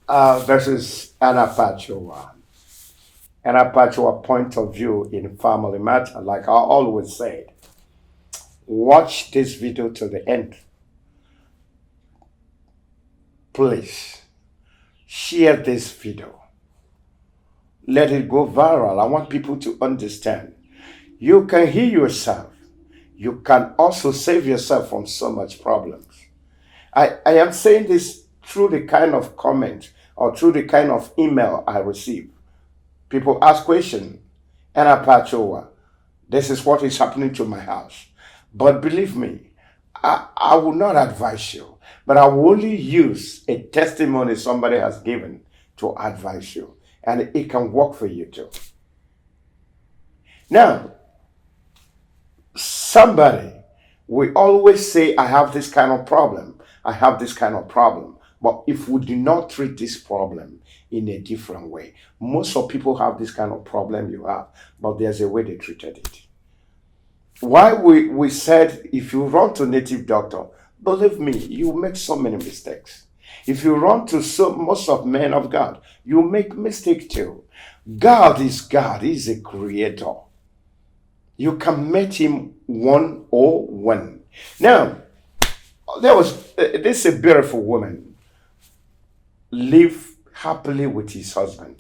versus Anapachiuwa. Anapachiuwa point of view in family matter. Like I always said, watch this video to the end. Please share this video. Let it go viral. I want people to understand. You can heal yourself. You can also save yourself from so much problems. I am saying this through the kind of comment or through the kind of email I receive. People ask questions, and Anapachiuwa, this is what is happening to my house. But believe me, I will not advise you, but I will only use a testimony somebody has given to advise you, and it can work for you too. Now, somebody we always say, I have this kind of problem, I have this kind of problem. But if we do not treat this problem in a different way, most of people have this kind of problem you have, but there's a way they treated it. Why we said if you run to native doctor, believe me, you make so many mistakes. If you run to most of men of God, you make mistake too. God is God, He's a creator. You can meet Him 101. Now, there was this is a beautiful woman live happily with his husband.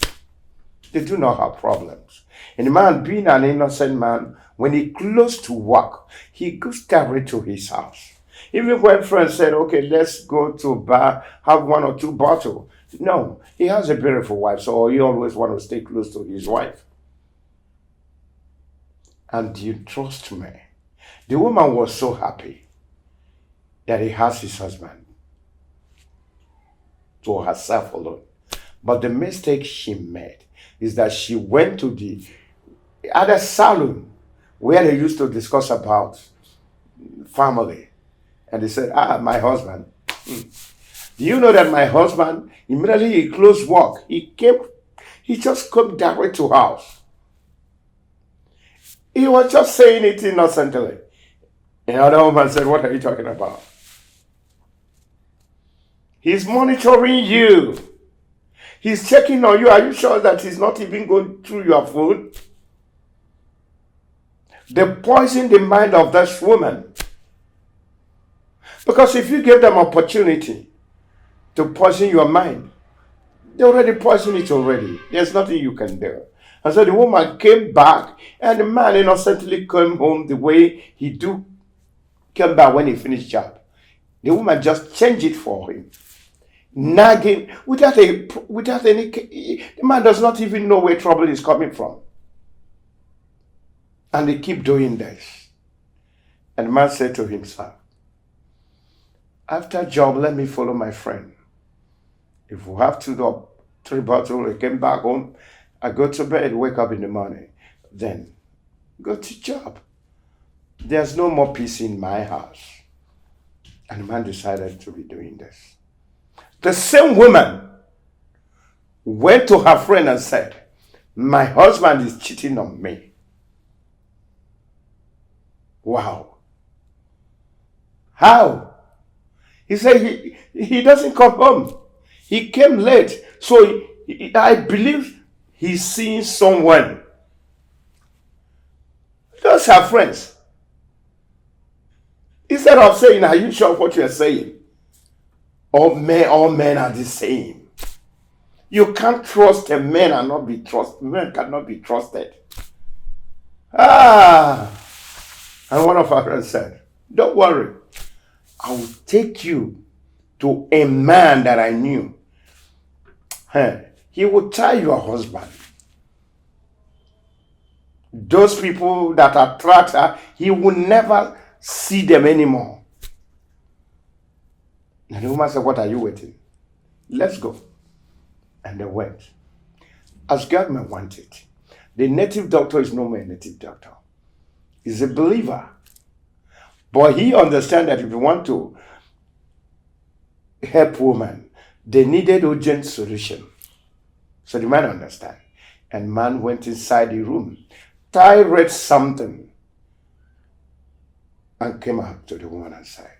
They do not have problems. And the man, being an innocent man, when he close to work, he goes direct to his house. Even when friends said, okay, let's go to a bar, have one or two bottles. No, he has a beautiful wife, so he always want to stay close to his wife. And you trust me, the woman was so happy that he has his husband to herself alone. But the mistake she made is that she went to the other salon where they used to discuss about family. And they said, my husband. Do you know that my husband, immediately he closed work, he just came direct to house. He was just saying it innocently. And the other woman said, what are you talking about? He's monitoring you. He's checking on you. Are you sure that he's not even going through your food? They poison the mind of this woman. Because if you give them opportunity to poison your mind, they already poisoned it already. There's nothing you can do. And so the woman came back, and the man innocently came home the way he came back when he finished job. The woman just changed it for him. Nagging without any, the man does not even know where trouble is coming from. And they keep doing this. And the man said to himself, after job, let me follow my friend. If we have 3 bottles, I came back home, I go to bed, wake up in the morning, then go to job. There's no more peace in my house. And the man decided to be doing this. The same woman went to her friend and said, my husband is cheating on me. Wow. How? He said he doesn't come home. He came late. So I believe he's seeing someone. Those are friends. Instead of saying, are you sure of what you are saying? All men are the same. You can't trust a man and not be trusted. Men cannot be trusted. And one of our friends said, don't worry. I will take you to a man that I knew. He will tell your husband. Those people that attract her, he will never see them anymore. And the woman said, what are you waiting? Let's go. And they went. As God may want it. The native doctor is no more a native doctor. He's a believer. But he understands that if you want to help women, they needed urgent solution. So the man understand. And man went inside the room, read something, and came out to the woman and said,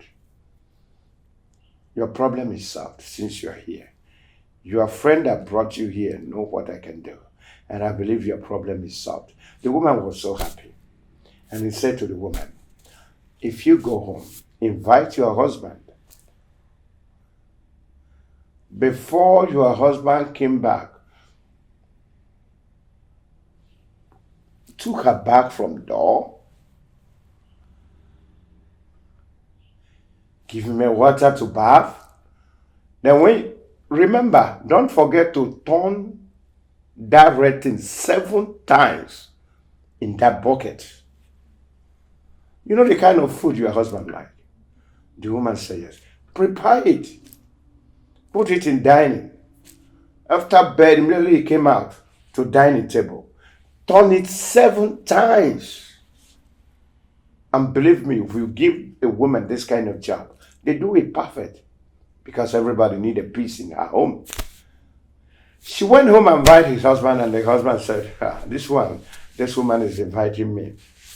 your problem is solved since you are here. Your friend that brought you here know what I can do. And I believe your problem is solved. The woman was so happy. And he said to the woman, if you go home, invite your husband. Before your husband came back, took her back from the door, give him a water to bath. Then remember, don't forget to turn that red thing 7 times in that bucket. You know the kind of food your husband like? The woman said yes. Prepare it. Put it in dining. After bed, immediately he came out to dining table. Turn it 7 times. And believe me, if you give a woman this kind of job, they do it perfect. Because everybody need a peace in her home. She went home and invited his husband, and the husband said, this woman is inviting me.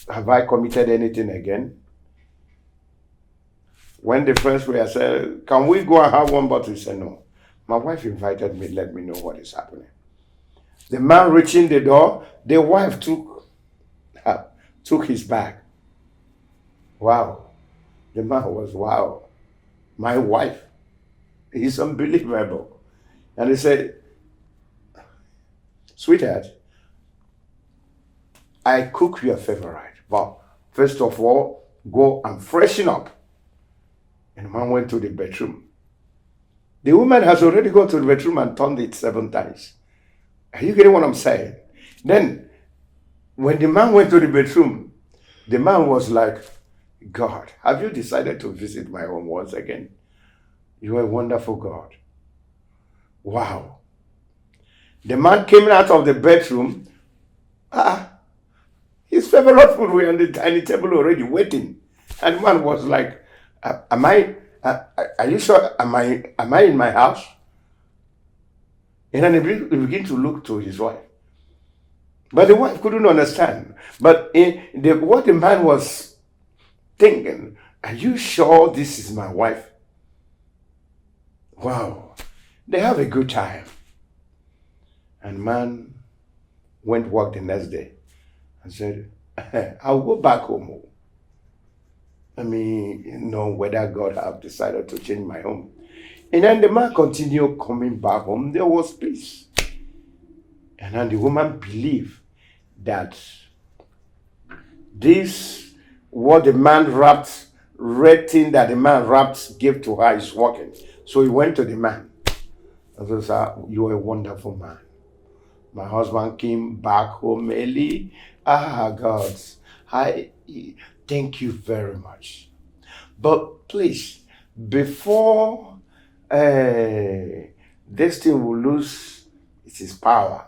Have I committed anything again? When the friends were, I said, can we go and have one bottle? He said, no. My wife invited me, let me know what is happening. The man reaching the door, the wife took his bag. Wow. The man was, wow. My wife is unbelievable. And he said, sweetheart, I cook your favorite. But first of all, go and freshen up. And the man went to the bedroom. The woman has already gone to the bedroom and turned it 7 times. Are you getting what I'm saying? Then, when the man went to the bedroom, the man was like, God, have you decided to visit my home once again? You are a wonderful God. Wow. The man came out of the bedroom. His favorite food were on the dining table already waiting. And the man was like, are you sure? Am I in my house? And then he began to look to his wife. But the wife couldn't understand. But what the man was thinking, are you sure this is my wife? Wow. They have a good time. And man went work the next day and said, I'll go back home. Whether God have decided to change my home. And then the man continued coming back home. There was peace. And then the woman believed that what the man wrapped, red thing that the man wrapped, gave to her is working. So he went to the man. And said, you are a wonderful man. My husband came back home early. God, thank you very much. But please, before this thing will lose its power,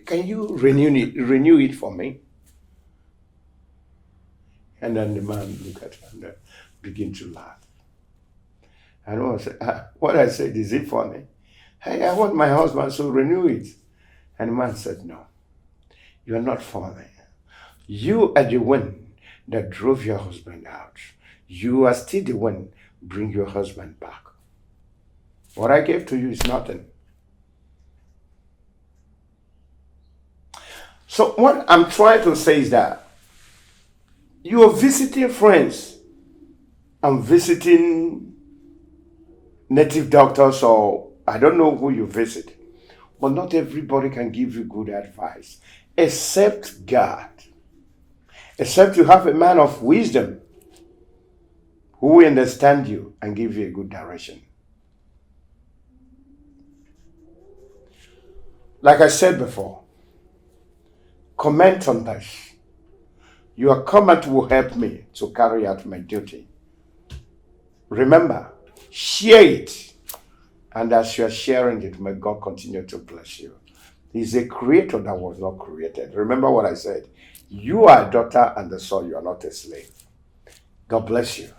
can you renew it for me? And then the man looked at her and began to laugh. And I said, what I said, is it funny? Hey, I want my husband to renew it. And the man said, no, you're not funny. You are the one that drove your husband out. You are still the one bring your husband back. What I gave to you is nothing. So what I'm trying to say is that you are visiting friends. I'm visiting native doctors, or I don't know who you visit. But not everybody can give you good advice, except God. Except you have a man of wisdom who will understand you and give you a good direction. Like I said before, comment on this. Your comment will help me to carry out my duty. Remember, share it. And as you are sharing it, may God continue to bless you. He's a creator that was not created. Remember what I said. You are a daughter and the son. You are not a slave. God bless you.